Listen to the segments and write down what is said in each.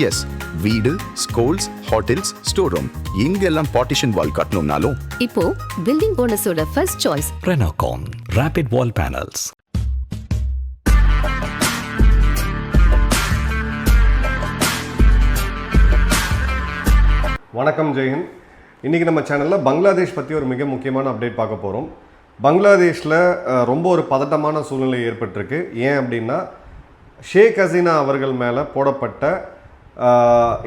S, வீடு, schools, hotels, store room இங்கெல்லாம் partition wall கட்டணும்னாலும் இப்போ பில்டிங் போனஸோட first choice Renocon Rapid Wall Panels. வணக்கம் ஜெயஹிந்த். இன்றைக்கி நம்ம சேனலில் பங்களாதேஷ் பற்றி ஒரு மிக முக்கியமான அப்டேட் பார்க்க போகிறோம். பங்களாதேஷில் ரொம்ப ஒரு பதட்டமான சூழ்நிலை ஏற்பட்டிருக்கு. ஏன் அப்படின்னா ஷேக் ஹசீனா அவர்கள் மேலே போடப்பட்ட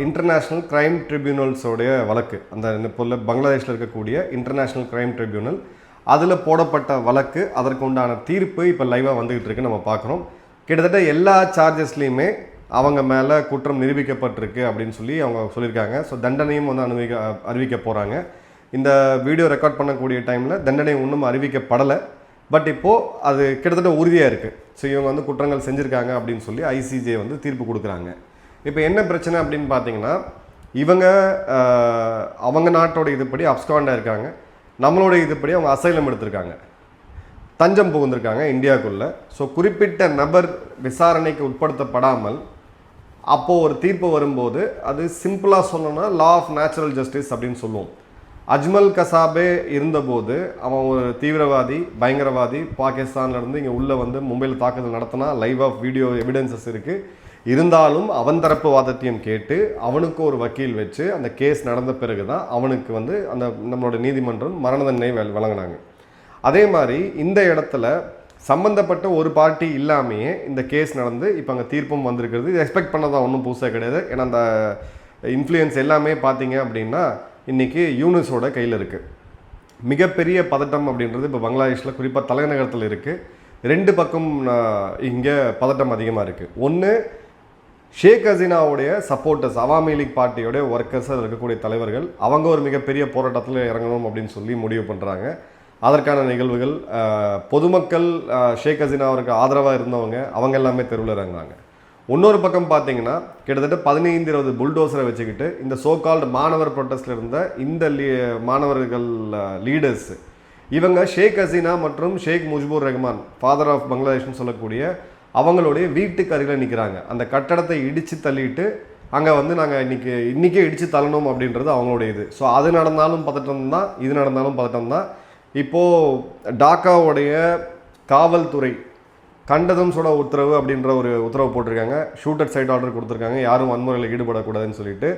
இன்டர்நேஷ்னல் கிரைம் ட்ரிபியூனல்ஸோடைய வழக்கு, அந்த இப்போ பங்களாதேஷில் இருக்கக்கூடிய இன்டர்நேஷ்னல் கிரைம் ட்ரிபியூனல், அதில் போடப்பட்ட வழக்கு, அதற்கு உண்டான தீர்ப்பு இப்போ லைவாக வந்துக்கிட்டு இருக்கு. நம்ம பார்க்குறோம். கிட்டத்தட்ட எல்லா சார்ஜஸ்லேயுமே அவங்க மேலே குற்றம் நிரூபிக்கப்பட்டிருக்கு அப்படின்னு சொல்லி அவங்க சொல்லியிருக்காங்க. ஸோ தண்டனையும் வந்து அறிவிக்க போகிறாங்க. இந்த வீடியோ ரெக்கார்ட் பண்ணக்கூடிய டைமில் தண்டனை இன்னும் அறிவிக்கப்படலை. பட் இப்போது அது கிட்டத்தட்ட உறுதியாக இருக்குது. ஸோ இவங்க வந்து குற்றங்கள் செஞ்சுருக்காங்க அப்படின்னு சொல்லி ஐசிஜே வந்து தீர்ப்பு கொடுக்குறாங்க. இப்போ என்ன பிரச்சனை அப்படின்னு பார்த்தீங்கன்னா, இவங்க அவங்க நாட்டோட இதுபடி அப்ஸ்காண்டாக இருக்காங்க. நம்மளோட இதுபடி அவங்க அசைலம் எடுத்திருக்காங்க, தஞ்சம் புகுந்திருக்காங்க இந்தியாவுக்குள்ளே. ஸோ குறிப்பிட்ட நபர் விசாரணைக்கு உட்படுத்தப்படாமல் அப்போது ஒரு தீர்ப்பு வரும்போது அது சிம்பிளாக சொல்லணும்னா லா ஆஃப் நேச்சுரல் ஜஸ்டிஸ் அப்படின்னு சொல்லுவோம். அஜ்மல் கசாபே இருந்தபோது அவன் ஒரு தீவிரவாதி, பயங்கரவாதி, பாகிஸ்தான்லேருந்து இங்கே உள்ளே வந்து மும்பையில் தாக்குதல் நடத்தினா லைவ் ஆஃப் வீடியோ எவிடன்சஸ் இருக்குது. இருந்தாலும் அவன் தரப்பு வாதத்தையும் கேட்டு அவனுக்கு ஒரு வக்கீல் வச்சு அந்த கேஸ் நடந்த பிறகு தான் அவனுக்கு வந்து அந்த நம்மளோட நீதிமன்றம் மரண தண்டனை வழங்கினாங்க. அதே மாதிரி இந்த இடத்துல சம்மந்தப்பட்ட ஒரு பார்ட்டி இல்லாமையே இந்த கேஸ் நடந்து இப்போ அங்கே தீர்ப்பும் வந்திருக்கிறது. இது எக்ஸ்பெக்ட் பண்ணதான் ஒன்றும் புதுசாக கிடையாது. ஏன்னா அந்த இன்ஃப்ளூயன்ஸ் எல்லாமே பார்த்தீங்க அப்படின்னா இன்றைக்கி யூனிஸோட கையில் இருக்குது. மிகப்பெரிய பதட்டம் அப்படின்றது இப்போ பங்களாதேஷில் குறிப்பாக தலைநகரத்தில் இருக்குது. ரெண்டு பக்கம் இங்கே பதட்டம் அதிகமாக இருக்குது. ஒன்று, ஷேக் ஹசீனாவுடைய சப்போர்ட்டர்ஸ், அவாமி லீக் பார்ட்டியோடைய ஒர்க்கர்ஸ், அதில் இருக்கக்கூடிய தலைவர்கள், அவங்க ஒரு மிகப்பெரிய போராட்டத்தில் இறங்கணும் அப்படின்னு சொல்லி முடிவு பண்ணுறாங்க. அதற்கான நிகழ்வுகள், பொதுமக்கள் ஷேக் ஹசீனா அவருக்கு ஆதரவாக இருந்தவங்க அவங்க எல்லாமே தெருவில் இறங்குறாங்க. இன்னொரு பக்கம் பார்த்தீங்கன்னா கிட்டத்தட்ட 15-20 புல்டோசரை வச்சுக்கிட்டு இந்த சோகால்டு மாணவர் ப்ரொட்டஸ்டில் இருந்த இந்த மாணவர்கள் லீடர்ஸ், இவங்க ஷேக் ஹசீனா மற்றும் ஷேக் முஜிபுர் ரஹ்மான், ஃபாதர் ஆஃப் பங்களாதேஷ்னு சொல்லக்கூடிய அவங்களுடைய வீட்டுக்கு அருகில் நிற்கிறாங்க. அந்த கட்டடத்தை இடித்து தள்ளிட்டு அங்கே வந்து நாங்கள் இன்றைக்கே இடித்து தள்ளணும் அப்படின்றது அவங்களுடைய இது. ஸோ அது நடந்தாலும் பதட்டம் தான், இது நடந்தாலும் பதட்டம் தான். இப்போது டாக்காவுடைய காவல்துறை கண்டதும் சுட உத்தரவு அப்படின்ற ஒரு உத்தரவு போட்டிருக்காங்க. ஷூட்டட் சைட் ஆர்டர் கொடுத்துருக்காங்க, யாரும் வன்முறையில் ஈடுபடக்கூடாதுன்னு சொல்லிட்டு.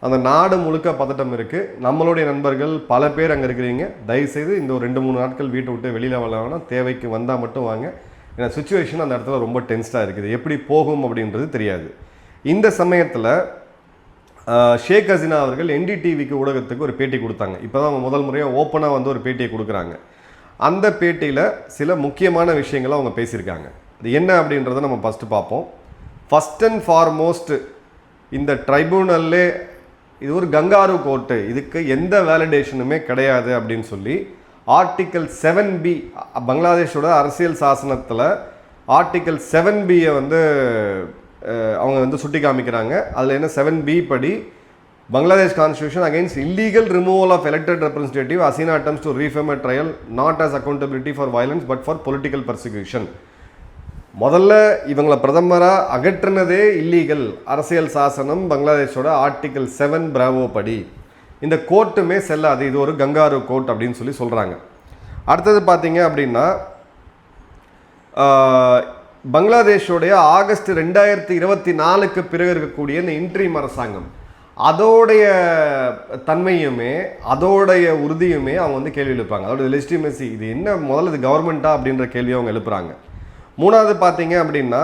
அந்த நாடு முழுக்க பதட்டம் இருக்குது. நம்மளுடைய நண்பர்கள் பல பேர் அங்கே இருக்கிறீங்க. தயவுசெய்து இந்த ஒரு 2-3 நாட்கள் வீட்டை விட்டு வெளியில் வரலாம்னா தேவைக்கு வந்தால் மட்டும் வாங்க. ஏன்னா சுச்சுவேஷன் அந்த இடத்துல ரொம்ப டென்ஸ்டாக இருக்குது. எப்படி போகும் அப்படின்றது தெரியாது. இந்த சமயத்தில் ஷேக் ஹசீனா அவர்கள் என்டிடிவிக்கு ஊடகத்துக்கு ஒரு பேட்டி கொடுத்தாங்க. இப்போ தான் அவங்க முதல் முறையாக ஓப்பனாக வந்து ஒரு பேட்டியை கொடுக்குறாங்க. அந்த பேட்டியில் சில முக்கியமான விஷயங்களை அவங்க பேசியிருக்காங்க. அது என்ன அப்படின்றத நம்ம ஃபஸ்ட்டு பார்ப்போம். ஃபஸ்ட் அண்ட் ஃபார்மோஸ்ட், இந்த ட்ரைபூனல்லே இது ஒரு கங்காரு கோர்ட்டு, இதுக்கு எந்த வேலிடேஷனுமே கிடையாது அப்படின்னு சொல்லி ஆர்டிக்கல் 7B, பங்களாதேஷோட அரசியல் சாசனத்தில் ஆர்டிக்கல் 7Bயை வந்து அவங்க வந்து சுட்டி காமிக்கிறாங்க. அதில் என்ன 7B படி, Bangladesh constitution against illegal removal of elected representative Hasina attempts to reform a trial not as accountability for violence but for political persecution. முதல்ல இவங்களை பிரதமராக அகற்றினதே இல்லீகல். அரசியல் சாசனம் பங்களாதேஷோட ஆர்டிக்கல் 7 பிராவோ படி இந்த கோர்ட்டுமே செல்லாது, இது ஒரு கங்காரு கோர்ட் அப்படின்னு சொல்லி சொல்கிறாங்க. அடுத்தது பார்த்தீங்க அப்படின்னா பங்களாதேஷோடைய ஆகஸ்ட் 2024க்கு பிறகு இருக்கக்கூடிய இந்த இன்ட்ரீம் அரசாங்கம், அதோடைய தன்மையுமே அதோடைய உறுதியுமே அவங்க வந்து கேள்வி எழுப்பாங்க. அதோட லெஜிட்டிமசி, இது என்ன முதல்ல இது கவர்மெண்ட்டா அப்படின்ற கேள்வியை அவங்க எழுப்புறாங்க. மூணாவது பார்த்தீங்க அப்படின்னா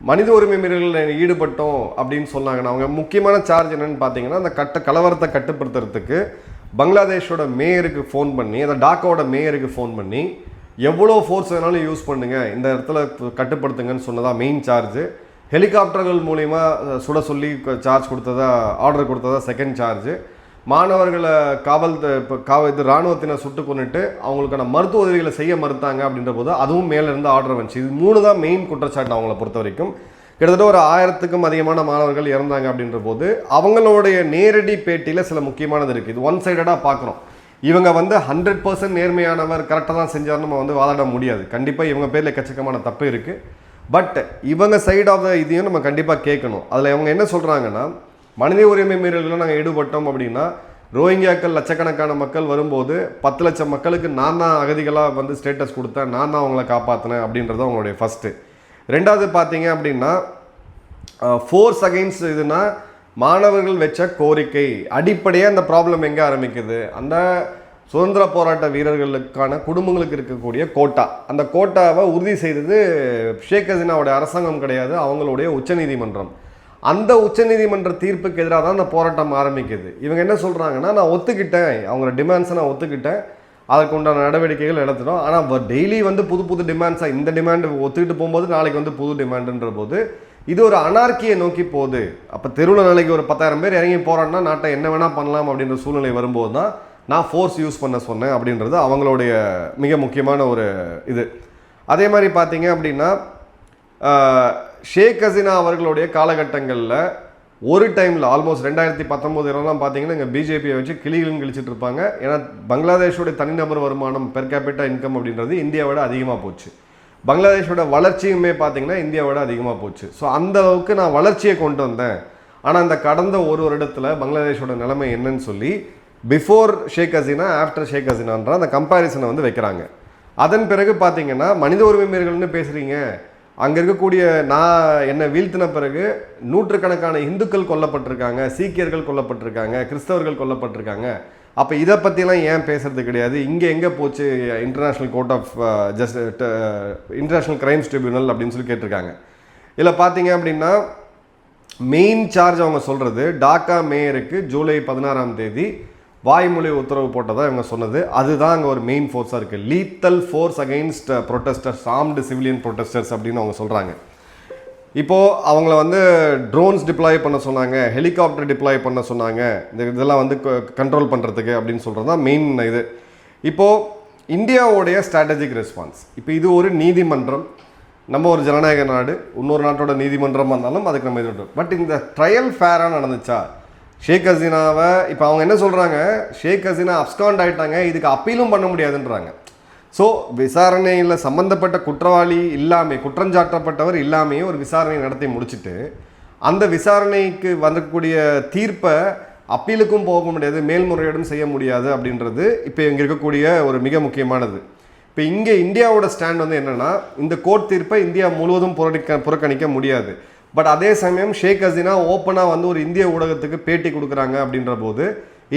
மனித உரிமை மீறல்களில் ஈடுபட்டோம் அப்படின்னு சொன்னாங்கன்னா அவங்க முக்கியமான சார்ஜ் என்னென்னு பார்த்தீங்கன்னா அந்த கலவரத்தை கட்டுப்படுத்துறதுக்கு பங்களாதேஷோட மேயருக்கு ஃபோன் பண்ணி, அந்த டாக்காவோட மேயருக்கு ஃபோன் பண்ணி எவ்வளோ ஃபோர்ஸ் வேணாலும் யூஸ் பண்ணுங்கள், இந்த இடத்துல கட்டுப்படுத்துங்கன்னு சொன்னதா மெயின் சார்ஜு. ஹெலிகாப்டர்கள் மூலிமா சுட சொல்லி சார்ஜ் கொடுத்ததா, ஆர்டர் கொடுத்ததா செகண்ட் சார்ஜு. மாணவர்களை இது இராணுவத்தினை சுட்டு கொண்டுட்டு அவங்களுக்கான மருத்துவ உதவிகளை செய்ய மறுத்தாங்க அப்படின்ற போது அதுவும் மேலேருந்து ஆர்டர் வந்துச்சு. இது 3 தான் மெயின் குற்றச்சாட்டு அவங்கள பொறுத்த வரைக்கும். கிட்டத்தட்ட ஒரு 1000க்கும் அதிகமான மாணவர்கள் இறந்தாங்க அப்படின்ற போது அவங்களுடைய நேரடி பேட்டியில் சில முக்கியமானது இருக்குது. இது ஒன் சைடடாக பார்க்குறோம். இவங்க வந்து 100% நேர்மையானவர், கரெக்டாக தான் செஞ்சார் நம்ம வந்து வாதாட முடியாது. கண்டிப்பாக இவங்க பேரில் எக்கச்சக்கமான தப்பு இருக்குது. பட் இவங்க சைடு ஆஃப் த இதையும் நம்ம கண்டிப்பாக கேட்கணும். அதில் இவங்க என்ன சொல்கிறாங்கன்னா, மனித உரிமை மீறல்களை நாங்கள் ஈடுபட்டோம் அப்படின்னா ரோஹிங்கியாக்கள் லட்சக்கணக்கான மக்கள் வரும்போது 10 லட்சம் மக்களுக்கு நான் தான் அகதிகளாக வந்து ஸ்டேட்டஸ் கொடுத்தேன், நான் தான் அவங்கள காப்பாற்றினேன் அப்படின்றது அவங்களுடைய ஃபஸ்ட்டு. ரெண்டாவது பார்த்தீங்க அப்படின்னா ஃபோர்ஸ் அகெயின்ஸ்ட் இதுனா மாணவர்கள் வச்ச கோரிக்கை அடிப்படையாக அந்த ப்ராப்ளம் எங்கே ஆரம்பிக்குது, அந்த சுதந்திர போராட்ட வீரர்களுக்கான குடும்பங்களுக்கு இருக்கக்கூடிய கோட்டா, அந்த கோட்டாவை உறுதி செய்தது ஷேக் ஹசீனாவுடைய அரசாங்கம் கிடையாது, அவங்களுடைய உச்சநீதிமன்றம். அந்த உச்சநீதிமன்ற தீர்ப்புக்கு எதிராக தான் அந்த போராட்டம் ஆரம்பிக்குது. இவங்க என்ன சொல்கிறாங்கன்னா, நான் ஒத்துக்கிட்டேன், அவங்களோட டிமாண்ட்ஸை நான் ஒத்துக்கிட்டேன், அதற்கு உண்டான நடவடிக்கைகள் எடுத்துட்டோம். ஆனால் டெய்லி வந்து புது புது டிமாண்ட்ஸாக இந்த டிமாண்டு ஒத்துக்கிட்டு போகும்போது நாளைக்கு வந்து புது டிமாண்டுன்ற போது இது ஒரு அனார்க்கியை நோக்கி போகுது. அப்போ தெருவில் நாளைக்கு ஒரு 10,000 பேர் இறங்கி போகிறான்னா நாட்டை என்ன வேணால் பண்ணலாம் அப்படின்ற சூழ்நிலை வரும்போது தான் நான் ஃபோர்ஸ் யூஸ் பண்ண சொன்னேன் அப்படின்றது அவங்களுடைய மிக முக்கியமான ஒரு இது. அதே மாதிரி பார்த்தீங்க அப்படின்னா ஷேக் ஹசீனா அவர்களுடைய காலகட்டங்களில் ஒரு டைமில் ஆல்மோஸ்ட் 2019 பார்த்தீங்கன்னா இங்கே பிஜேபியை வச்சு கிளிகளும் கிழிச்சிட்டு இருப்பாங்க. ஏன்னா பங்களாதேஷோடைய தனிநபர் வருமானம் பெர் கேபிட்டா இன்கம் அப்படின்றது இந்தியாவோட அதிகமாக போச்சு. பங்களாதேஷோட வளர்ச்சியுமே பார்த்தீங்கன்னா இந்தியாவோட அதிகமாக போச்சு. ஸோ அந்த அளவுக்கு நான் வளர்ச்சியை கொண்டு வந்தேன். ஆனால் அந்த கடந்த ஒரு வருடத்தில் பங்களாதேஷோட நிலைமை என்னன்னு சொல்லி பிஃபோர் ஷேக் ஹசீனா ஆஃப்டர் ஷேக் ஹசீனான்ற அந்த கம்பேரிசனை வந்து வைக்கிறாங்க. அதன் பிறகு பார்த்தீங்கன்னா மனித உரிமை மீறல்கள்னு பேசுகிறீங்க, அங்கே இருக்கக்கூடிய என்னை வீழ்த்தின பிறகு நூற்றுக்கணக்கான இந்துக்கள் கொல்லப்பட்டிருக்காங்க, சீக்கியர்கள் கொல்லப்பட்டிருக்காங்க, கிறிஸ்தவர்கள் கொல்லப்பட்டிருக்காங்க. அப்போ இதை பற்றிலாம் ஏன் பேசுறது கிடையாது, இங்கே எங்கே போச்சு international court of international crimes tribunal அப்படின்னு சொல்லி கேட்டிருக்காங்க. இதில் பார்த்தீங்க அப்படின்னா மெயின் சார்ஜ் அவங்க சொல்கிறது டாக்கா மேயருக்கு ஜூலை 16 வாய்மொழி உத்தரவு போட்டதாக இவங்க சொன்னது. அதுதான் அங்கே ஒரு மெயின் ஃபோர்ஸாக இருக்குது. Lethal force against protesters, armed civilian protesters அப்படின்னு அவங்க சொல்கிறாங்க. இப்போது அவங்கள வந்து ட்ரோன்ஸ் டிப்ளாய் பண்ண சொன்னாங்க, ஹெலிகாப்டர் டிப்ளாய் பண்ண சொன்னாங்க, இதெல்லாம் வந்து கண்ட்ரோல் பண்ணுறதுக்கு அப்படின்னு சொல்கிறது தான் மெயின் இது. இப்போது இந்தியாவுடைய ஸ்ட்ராட்டஜிக் ரெஸ்பான்ஸ், இப்போ இது ஒரு நீதிமன்றம், நம்ம ஒரு ஜனநாயக நாடு, இன்னொரு நாட்டோட நீதிமன்றமாக இருந்தாலும் அதுக்கு நம்ம இது. பட் இந்த ட்ரையல் ஃபேராக நடந்துச்சா? ஷேக் ஹசீனாவை இப்போ அவங்க என்ன சொல்கிறாங்க, ஷேக் ஹசீனா அப்ஸ்காண்ட் ஆகிட்டாங்க, இதுக்கு அப்பீலும் பண்ண முடியாதுன்றாங்க. ஸோ விசாரணையில் சம்மந்தப்பட்ட குற்றவாளி இல்லாமல், குற்றஞ்சாட்டப்பட்டவர் இல்லாமையே ஒரு விசாரணை நடத்தி முடிச்சுட்டு அந்த விசாரணைக்கு வரக்கூடிய தீர்ப்பை அப்பீலுக்கும் போக முடியாது, மேல்முறையீடும் செய்ய முடியாது அப்படின்றது இப்போ இங்கே இருக்கக்கூடிய ஒரு மிக முக்கியமானது. இப்போ இங்கே இந்தியாவோட ஸ்டாண்ட் வந்து என்னென்னா, இந்த கோர்ட் தீர்ப்பை இந்தியா முழுவதும் புறக்கணிக்க முடியாது. பட் அதே சமயம் ஷேக் ஹசீனா ஓப்பனாக வந்து ஒரு இந்திய ஊடகத்துக்கு பேட்டி கொடுக்குறாங்க அப்படின்ற போது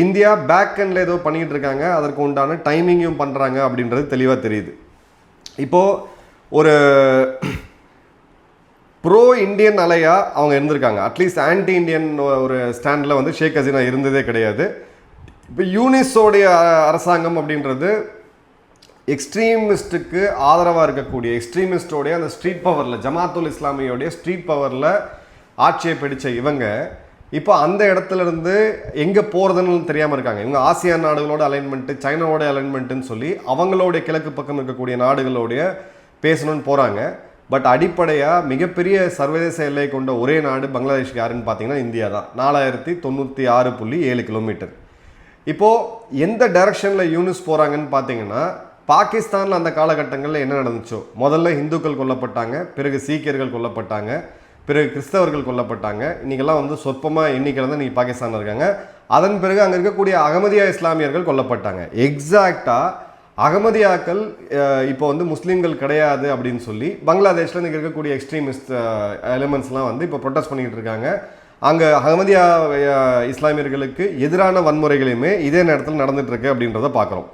இந்தியா பேக் எண்டில் ஏதோ பண்ணிகிட்டு இருக்காங்க, அதற்கு உண்டான டைமிங்கும் பண்ணுறாங்க அப்படின்றது தெளிவாக தெரியுது. இப்போது ஒரு ப்ரோ இண்டியன் அலையாக அவங்க இருந்திருக்காங்க, அட்லீஸ்ட் ஆன்டி இண்டியன் ஒரு ஸ்டாண்டில் வந்து ஷேக் ஹசீனா இருந்ததே கிடையாது. இப்போ யூனிஸோடைய அரசாங்கம் அப்படின்றது எக்ஸ்ட்ரீமிஸ்ட்டுக்கு ஆதரவாக இருக்கக்கூடிய எக்ஸ்ட்ரீமிஸ்டோடைய அந்த ஸ்ட்ரீட் பவரில், ஜமாத்துல் இஸ்லாமியோடைய ஸ்ட்ரீட் பவரில் ஆட்சியை பிடிச்ச இவங்க இப்போ அந்த இடத்துல இருந்து எங்கே போகிறதுன்னு தெரியாமல் இருக்காங்க. இவங்க ஆசியான் நாடுகளோட அலைன்மெண்ட்டு, சைனாவோட அலைன்மெண்ட்டுன்னு சொல்லி அவங்களுடைய கிழக்கு பக்கம் இருக்கக்கூடிய நாடுகளோடைய பேசணும்னு போகிறாங்க. பட் அடிப்படையாக மிகப்பெரிய சர்வதேச எல்லை கொண்ட ஒரே நாடு பங்களாதேஷ்க்கு யாருன்னு பார்த்தீங்கன்னா இந்தியா தான். 4096.7 கிலோமீட்டர். இப்போது எந்த டைரக்ஷனில் யூனிஸ் போகிறாங்கன்னு பார்த்தீங்கன்னா, பாகிஸ்தானில் அந்த காலகட்டங்களில் என்ன நடந்துச்சோ, முதல்ல இந்துக்கள் கொல்லப்பட்டாங்க, பிறகு சீக்கியர்கள் கொல்லப்பட்டாங்க, பிறகு கிறிஸ்தவர்கள் கொல்லப்பட்டாங்க. இன்றைக்கெல்லாம் வந்து சொற்பமாக எண்ணிக்கையில் தான் நீங்கள் பாகிஸ்தானில் இருக்காங்க. அதன் பிறகு அங்கே இருக்கக்கூடிய அகமதியா இஸ்லாமியர்கள் கொல்லப்பட்டாங்க. எக்ஸாக்டாக அகமதியாக்கள் இப்போ வந்து முஸ்லீம்கள் கிடையாது அப்படின்னு சொல்லி பங்களாதேஷில் இங்கே இருக்கக்கூடிய எக்ஸ்ட்ரீமிஸ்ட் எலிமெண்ட்ஸ்லாம் வந்து இப்போ ப்ரொட்டஸ்ட் பண்ணிக்கிட்டு இருக்காங்க. அங்கே அகமதியா இஸ்லாமியர்களுக்கு எதிரான வன்முறைகளையுமே இதே நேரத்தில் நடந்துகிட்ருக்கு அப்படின்றத பார்க்குறோம்.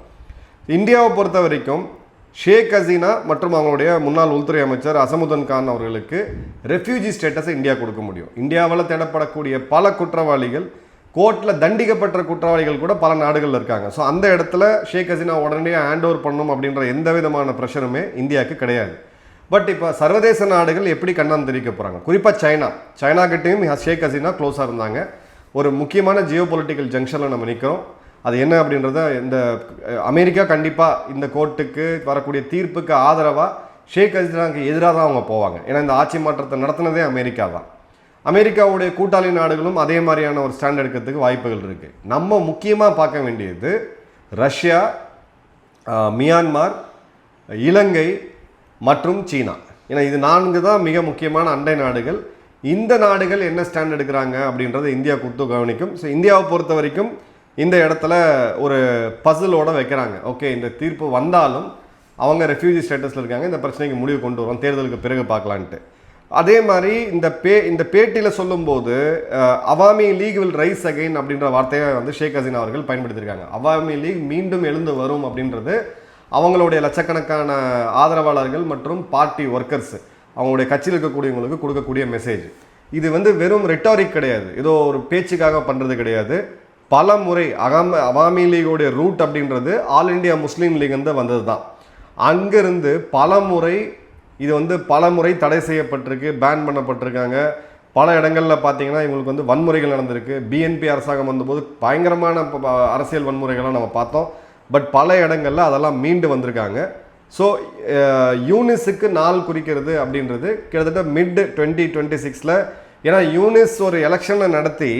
இந்தியாவை பொறுத்த வரைக்கும் ஷேக் ஹசீனா மற்றும் அவங்களுடைய முன்னாள் உள்துறை அமைச்சர் அசமுதன் கான் அவர்களுக்கு ரெஃப்யூஜி ஸ்டேட்டஸை இந்தியா கொடுக்க முடியும். இந்தியாவில் தேடப்படக்கூடிய பல குற்றவாளிகள், கோர்ட்டில் தண்டிக்கப்பட்ட குற்றவாளிகள் கூட பல நாடுகளில் இருக்காங்க. ஸோ அந்த இடத்துல ஷேக் ஹசீனா உடனடியாக ஹேண்ட் ஓவர் பண்ணணும் அப்படின்ற எந்த விதமான ப்ரெஷருமே இந்தியாவுக்கு கிடையாது. பட் இப்போ சர்வதேச நாடுகள் எப்படி கண்டனம் தெரிவிக்க போகிறாங்க, குறிப்பாக சைனாக்கிட்டையும் ஷேக் ஹசீனா க்ளோஸாக இருந்தாங்க. ஒரு முக்கியமான ஜியோ பொலிட்டிக்கல் ஜங்ஷனில் நம்ம நிற்கிறோம். அது என்ன அப்படின்றத இந்த அமெரிக்கா கண்டிப்பாக இந்த கோர்ட்டுக்கு வரக்கூடிய தீர்ப்புக்கு ஆதரவாக ஷேக் ஹசீனாவுக்கு எதிராக தான் அவங்க போவாங்க. ஏன்னா இந்த ஆட்சி மாற்றத்தை நடத்தினதே அமெரிக்கா தான். அமெரிக்காவுடைய கூட்டாளி நாடுகளும் அதே மாதிரியான ஒரு ஸ்டாண்ட் எடுக்கிறதுக்கு வாய்ப்புகள் இருக்குது. நம்ம முக்கியமாக பார்க்க வேண்டியது ரஷ்யா, மியான்மார், இலங்கை மற்றும் சீனா. ஏன்னா இது 4 தான் மிக முக்கியமான அண்டை நாடுகள். இந்த நாடுகள் என்ன ஸ்டாண்ட் எடுக்கிறாங்க அப்படின்றத இந்தியா கொடுத்து கவனிக்கும். ஸோ இந்தியாவை பொறுத்த வரைக்கும் இந்த இடத்துல ஒரு பசிலோட வைக்கிறாங்க. ஓகே, இந்த தீர்ப்பு வந்தாலும் அவங்க ரெஃப்யூஜி ஸ்டேட்டஸில் இருக்காங்க, இந்த பிரச்சனைக்கு முடிவு கொண்டு வரோம், தேர்தலுக்கு பிறகு பார்க்கலான்ட்டு. அதே மாதிரி இந்த பேட்டியில் சொல்லும்போது Awami League will rise again அப்படின்ற வார்த்தையை வந்து ஷேக் ஹசீனா அவர்கள் பயன்படுத்தியிருக்காங்க. அவாமி லீக் மீண்டும் எழுந்து வரும் அப்படின்றது அவங்களுடைய லட்சக்கணக்கான ஆதரவாளர்கள் மற்றும் பார்ட்டி ஒர்க்கர்ஸ், அவங்களுடைய கட்சியில் இருக்கக்கூடியவங்களுக்கு கொடுக்கக்கூடிய மெசேஜ். இது வந்து வெறும் ரெட்டாரிக் கிடையாது, ஏதோ ஒரு பேச்சுக்காக பண்ணுறது கிடையாது. பல முறை அவாமி லீகோடைய ரூட் அப்படின்றது ஆல் இண்டியா முஸ்லீம் லீக் வந்து வந்தது தான். அங்கிருந்து பல முறை தடை செய்யப்பட்டிருக்கு, பேன் பண்ணப்பட்டிருக்காங்க. பல இடங்களில் பார்த்தீங்கன்னா இவங்களுக்கு வந்து வன்முறைகள் நடந்திருக்கு. பிஎன்பி அரசாங்கம் வந்தபோது பயங்கரமான அரசியல் வன்முறைகள்லாம் நம்ம பார்த்தோம். பட் பல இடங்களில் அதெல்லாம் மீண்டு வந்திருக்காங்க. ஸோ யூனிஸுக்கு நாள் குறிக்கிறது அப்படின்றது கிட்டத்தட்ட மிட் 2026. ஏன்னா யூனிஸ் ஒரு எலெக்ஷனை நடத்தி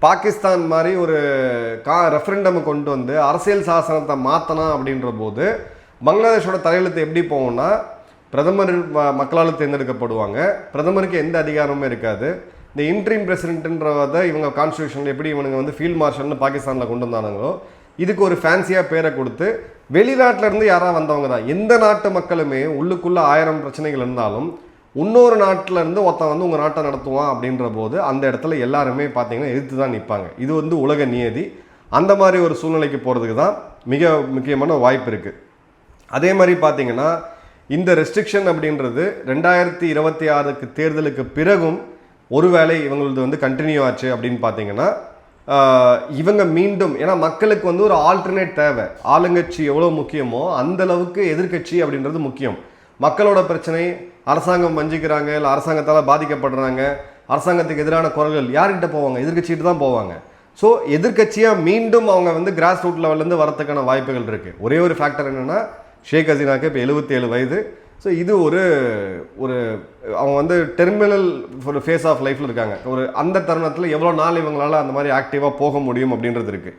பாகிஸ்தான் மாதிரி ஒரு ரெஃபரண்டம் கொண்டு வந்து அரசியல் சாசனத்தை மாற்றலாம் அப்படின்ற போது பங்களாதேஷோட தலையெழுத்து எப்படி போகும்னா, பிரதமர் மக்களால் தேர்ந்தெடுக்கப்படுவாங்க, பிரதமருக்கு எந்த அதிகாரமும் இருக்காது. இந்த இன்ட்ரீம் பிரசிடென்ட்ன்றதை இவங்க கான்ஸ்டியூஷனில் எப்படி இவனுங்க வந்து ஃபீல்ட் மார்ஷல்னு பாகிஸ்தானில் கொண்டு வந்தானுங்களோ, இதுக்கு ஒரு ஃபேன்சியாக பேரை கொடுத்து வெளிநாட்டிலேருந்து யாராக வந்தவங்க தான். எந்த நாட்டு மக்களுமே உள்ளுக்குள்ளே 1000 பிரச்சனைகள் இருந்தாலும் இன்னொரு நாட்டில் இருந்து ஒருத்தன் வந்து உங்கள் நாட்டை நடத்துவான் அப்படின்ற போது அந்த இடத்துல எல்லாருமே பார்த்தீங்கன்னா எதிர்த்து தான் நிற்பாங்க. இது வந்து உலக நியதி. அந்த மாதிரி ஒரு சூழ்நிலைக்கு போகிறதுக்கு தான் மிக முக்கியமான வாய்ப்பு இருக்குது. அதே மாதிரி பார்த்தீங்கன்னா இந்த ரெஸ்ட்ரிக்ஷன் அப்படின்றது 2026 தேர்தலுக்கு பிறகும் ஒருவேளை இவங்களது வந்து கண்டினியூ ஆச்சு அப்படின்னு பார்த்தீங்கன்னா இவங்க மீண்டும், ஏன்னா மக்களுக்கு வந்து ஒரு ஆல்டர்னேட் தேவை. ஆளுங்கட்சி எவ்வளோ முக்கியமோ அந்த அளவுக்கு எதிர்கட்சி அப்படின்றது முக்கியம். மக்களோட பிரச்சனை, அரசாங்கம் வஞ்சிக்கிறாங்க, இல்லை அரசாங்கத்தால் பாதிக்கப்படுறாங்க, அரசாங்கத்துக்கு எதிரான குரல்கள் யார்கிட்ட போவாங்க? எதிர்கட்சிகிட்ட தான் போவாங்க. ஸோ எதிர்கட்சியாக மீண்டும் அவங்க வந்து கிராஸ் ரூட் லெவல்லேருந்து வரத்துக்கான வாய்ப்புகள் இருக்குது. ஒரே ஒரு ஃபேக்டர் என்னென்னா, ஷேக் ஹசீனாக்கு இப்போ 77 வயது. ஸோ இது ஒரு அவங்க வந்து டெர்மினல் ஒரு ஃபேஸ் ஆஃப் லைஃப்பில் இருக்காங்க. அந்த தருணத்தில் எவ்வளோ நாள் இவங்களால் அந்த மாதிரி ஆக்டிவாக போக முடியும் அப்படின்றது இருக்குது.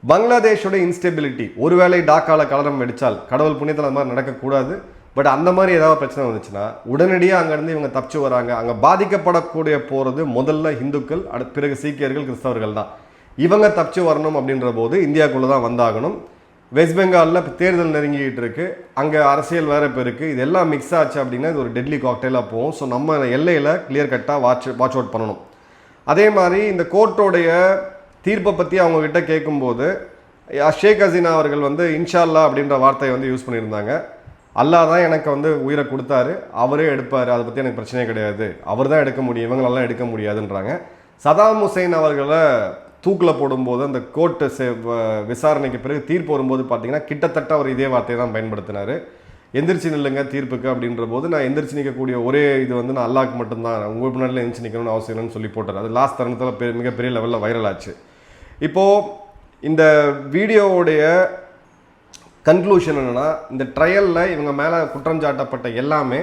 பங்களாதேஷோட இன்ஸ்டெபிலிட்டி, ஒருவேளை டாக்காவில் கலரம் வெடித்தால், கடவுள் புண்ணியத்தில் அந்த மாதிரி நடக்கக்கூடாது, பட் அந்த மாதிரி ஏதாவது பிரச்சனை வந்துச்சுன்னா உடனடியாக அங்கேருந்து இவங்க தப்பிச்சு வராங்க. அங்கே பாதிக்கப்படக்கூடிய போகிறது முதல்ல இந்துக்கள், பிறகு சீக்கியர்கள், கிறிஸ்தவர்கள் தான். இவங்க தப்பிச்சு வரணும் அப்படின்ற போது இந்தியாவுக்குள்ளே தான் வந்தாகணும். வெஸ்ட் பெங்காலில் தேர்தல் நெருங்கிட்டு இருக்கு, அங்கே அரசியல் வேறு இப்போ இருக்குது. இதெல்லாம் மிக்ஸ் ஆச்சு அப்படின்னா இது ஒரு டெட்லி காக்டெயிலாக போகும். ஸோ நம்ம எல்லையில் கிளியர் கட்டாக வாட்ச் அவுட் பண்ணணும். அதே மாதிரி இந்த கோர்ட்டோடைய தீர்ப்பை பற்றி அவங்கக்கிட்ட கேட்கும்போது ஷேக் ஹசீனா அவர்கள் வந்து இன்ஷா அல்லாஹ் அப்படின்ற வார்த்தையை வந்து யூஸ் பண்ணியிருந்தாங்க. அல்லாஹ் தான் எனக்கு வந்து உயிரை கொடுத்தாரு, அவரே எடுப்பார், அதை பற்றி எனக்கு பிரச்சனையே கிடையாது, அவர் தான் எடுக்க முடியும், இவங்களெல்லாம் எடுக்க முடியாதுன்றாங்க. சதாம் ஹுசைன் அவர்களை தூக்கில் போடும்போது அந்த கோர்ட்டு விசாரணைக்கு பிறகு தீர்ப்பு வரும்போது பார்த்தீங்கன்னா கிட்டத்தட்ட அவர் இதே வார்த்தையை தான் பயன்படுத்தினார். எந்திரிச்சு நில்லுங்க தீர்ப்புக்கு அப்படின்ற போது, நான் எந்திரிச்சு நிற்கக்கூடிய ஒரே இது வந்து நான் அல்லாஹ்க்கு மட்டும்தான், உங்கள் முன்னாடியில் எந்திரிச்சு நிற்கணும்னு அவசியம் இல்லைன்னு சொல்லி போட்டார். அது லாஸ்ட் தருணத்தில் மிகப்பெரிய லெவலில் வைரல் ஆச்சு. இப்போது இந்த வீடியோவுடைய கன்க்ளூஷன் என்னென்னா, இந்த ட்ரையலில் இவங்க மேலே குற்றம் சாட்டப்பட்ட எல்லாமே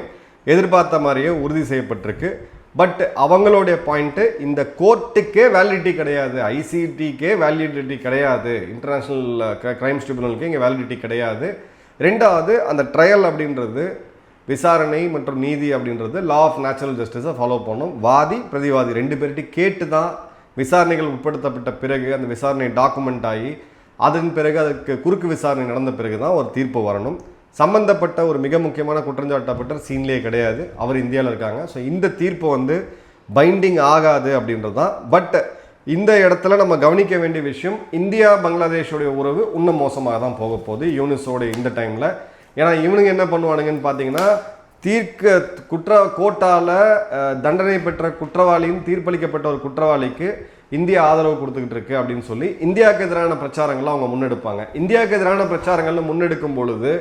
எதிர்பார்த்த மாதிரியே உறுதி செய்யப்பட்டிருக்கு. பட் அவங்களுடைய பாயிண்ட்டு, இந்த கோர்ட்டுக்கே வேலிடிட்டி கிடையாது, ஐசிடிக்கே வேலிடிட்டி கிடையாது, இன்டர்நேஷ்னல் கிரைம்ஸ் ட்ரிபியூனலுக்கு இங்கே வேலிடிட்டி கிடையாது. ரெண்டாவது, அந்த ட்ரையல் அப்படின்றது விசாரணை மற்றும் நீதி அப்படின்றது லா ஆஃப் நேச்சுரல் ஜஸ்டிஸை ஃபாலோ பண்ணணும். வாதி பிரதிவாதி 2 பேர்கிட்ட கேட்டு தான் விசாரணைகள் உட்படுத்தப்பட்ட பிறகு அந்த விசாரணை டாக்குமெண்ட் ஆகி அதன் பிறகு அதுக்கு குறுக்கு விசாரணை நடந்த பிறகு தான் ஒரு தீர்ப்பு வரணும். சம்பந்தப்பட்ட ஒரு மிக முக்கியமான குற்றஞ்சாட்டப்பட்ட சீன்லேயே கிடையாது, அவர் இந்தியாவில் இருக்காங்க. ஸோ இந்த தீர்ப்பு வந்து பைண்டிங் ஆகாது அப்படின்றது தான். பட் இந்த இடத்துல நம்ம கவனிக்க வேண்டிய விஷயம், இந்தியா பங்களாதேஷோடைய உறவு இன்னும் மோசமாக தான் போக போகுது யூனிஸோட இந்த டைமில். ஏன்னா இவனுங்க என்ன பண்ணுவானுங்கன்னு பார்த்தீங்கன்னா, கோர்ட்டால் தண்டனை பெற்ற குற்றவாளியும் தீர்ப்பளிக்கப்பட்ட ஒரு குற்றவாளிக்கு இந்தியா ஆதரவு கொடுத்துக்கிட்டு இருக்கு அப்படின்னு சொல்லி இந்தியாவுக்கு எதிரான பிரச்சாரங்கள்லாம் அவங்க முன்னெடுப்பாங்க. இந்தியாவுக்கு எதிரான பிரச்சாரங்கள்ல முன்னெடுக்கும் பொழுது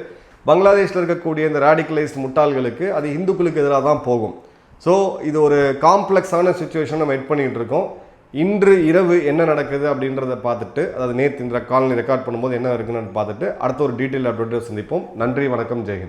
பங்களாதேஷில் இருக்கக்கூடிய இந்த ராடிக்கலைஸ்ட் முட்டாள்களுக்கு அது இந்துக்களுக்கு எதிராக தான் போகும். ஸோ இது ஒரு காம்ப்ளெக்ஸான சுச்சுவேஷன் நம்ம வெயிட் பண்ணிகிட்டு இருக்கோம். இன்று இரவு என்ன நடக்குது அப்படின்றத பார்த்துட்டு, அதாவது நேற்று இந்த காலனி ரெக்கார்ட் பண்ணும்போது என்ன இருக்குன்னு பார்த்துட்டு அடுத்த ஒரு டீட்டெயில் அப்டேட் சந்திப்போம். நன்றி, வணக்கம், ஜெய்ஹிந்த்.